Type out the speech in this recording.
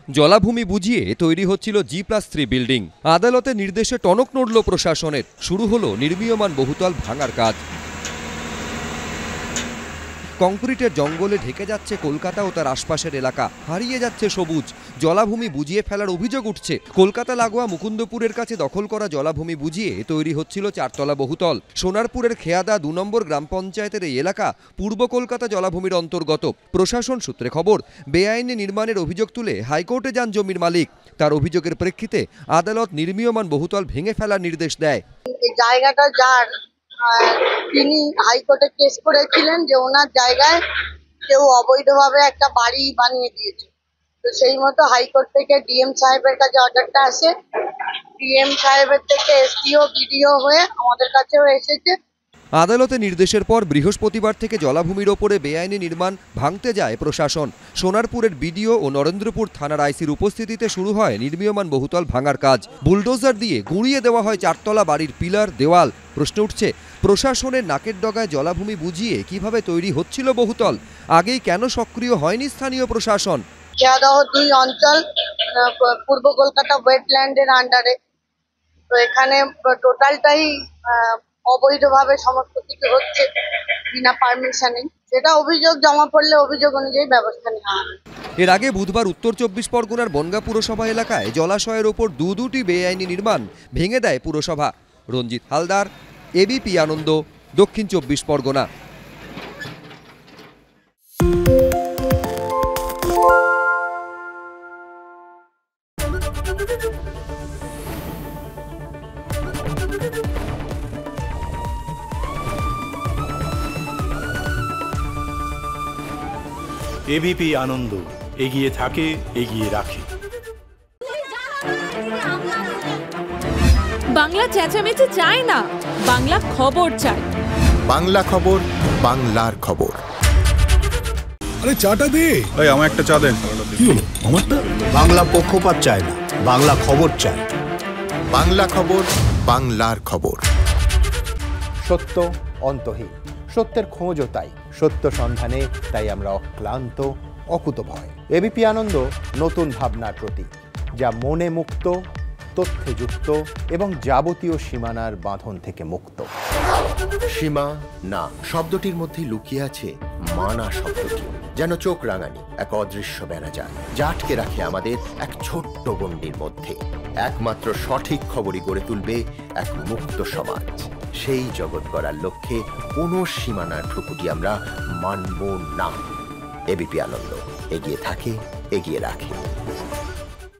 জলাভূমি বুঝিয়ে তৈরি হচ্ছিল G+3 বিল্ডিং। আদালতের নির্দেশে টনক নড়ল প্রশাসনের। শুরু হলো নির্মীয়মান বহুতল ভাঙার কাজ। কংক্রিটের জঙ্গলে ঢেকে যাচ্ছে কলকাতা ও তার আশপাশের এলাকা, হারিয়ে যাচ্ছে সবুজ। জলাভূমি বুঝিয়ে ফেলার অভিযোগ উঠছে। কলকাতা লাগোয়া মুকুন্দপুরের কাছে দখল করা জলাভূমি বুঝিয়ে তৈরি হচ্ছিল 4 তলা বহুতল। সোনারপুরের খেয়াদা 2 নম্বর গ্রাম পঞ্চায়েতের এই এলাকা পূর্ব কলকাতা জলাভূমির অন্তর্গত। প্রশাসন সূত্রে খবর, বেআইনি নির্মাণের অভিযোগ তুলে হাইকোর্টে যান জমির মালিক। তার অভিযোগের প্রেক্ষিতে আদালত নির্মীয়মান বহুতল ভেঙে ফেলার নির্দেশ দেয়। এই জায়গাটা যার তিনি হাইকোর্টে কেস করেছিলেন যে ওনার জায়গায় কেউ অবৈধভাবে একটা বাড়ি বানিয়ে দিয়েছে। তো সেই মতো হাইকোর্ট থেকে ডিএম সাহেবের কাছে অর্ডারটা আসে। ডিএম সাহেবের থেকে এসডিও বিডিও হয়ে আমাদের কাছেও এসেছে। আদালতের নির্দেশের পর বৃহস্পতিবার থেকে জলাভূমির ওপরে বেআইনি নির্মাণ ভাঙতে যায় প্রশাসন। সোনারপুরের বিডিও ও নরেন্দ্রপুর থানার আইসির উপস্থিতিতে শুরু হয় নির্মীয়মান বহুতল ভাঙার কাজ। বুলডোজার দিয়ে গুঁড়িয়ে দেওয়া হয় 4 তলা বাড়ির পিলার, দেওয়াল। প্রশ্ন উঠছে, প্রশাসনের নাকের ডগায় জলাভূমি বুঝিয়ে কিভাবে তৈরি হচ্ছিল বহুতল? আগেই কেন সক্রিয় হয়নি স্থানীয় প্রশাসন? খেয়াদহ 2 অঞ্চল পূর্ব কলকাতা ওয়েটল্যান্ডের আন্ডারে। তো এখানে টোটালটাই অবৈধভাবে সমস্ত কিছু হচ্ছে বিনা পারমিশনে। সেটা অভিযোগ জমা পড়লে অভিযোগ অনুযায়ী ব্যবস্থা নেওয়া হবে। এর আগে বুধবার উত্তর 24 পরগনার বনগাঁ পুরসভা এলাকায় জলাশয়ের ওপর দুটি বেআইনি নির্মাণ ভেঙে দেয় পুরসভা। রঞ্জিত হালদার, এবিপি আনন্দ, দক্ষিণ 24 পরগনা। এবিপি আনন্দ, এগিয়ে থাকে, এগিয়ে রাখে। বাংলা চেঁচামেচি চায় না, বাংলা খবর চায়। বাংলা খবর, বাংলার খবর। আরে চাটা দে। এই আমার একটা চা দেন। কি হলো আমারটা? বাংলা পক্ষপাত চায় না, বাংলা খবর চায়। বাংলা খবর, বাংলার খবর। সত্য অন্তহীন, সত্যের খোঁজও তাই। সত্য সন্ধানে তাই আমরা অক্লান্ত, অকুতভয়। এবিপি আনন্দ নতুন ভাবনার প্রতীক, যা মনে মুক্ত, তথ্যে যুক্ত এবং যাবতীয় সীমানার বাঁধন থেকে মুক্ত। সীমা না শব্দটির মধ্যে লুকিয়ে আছে মানা শব্দটি, যেন চোখ রাঙানি এক অদৃশ্য ব্যানাজার, যা আটকে রাখে আমাদের এক ছোট্ট গণ্ডির মধ্যে। একমাত্র সঠিক খবরই গড়ে তুলবে এক মুক্ত সমাজ। সেই জগৎ গড়ার লক্ষ্যে কোনো সীমানার ঠুকুটি আমরা মানব না। এবিপি আনন্দ, এগিয়ে থাকে, এগিয়ে রাখে।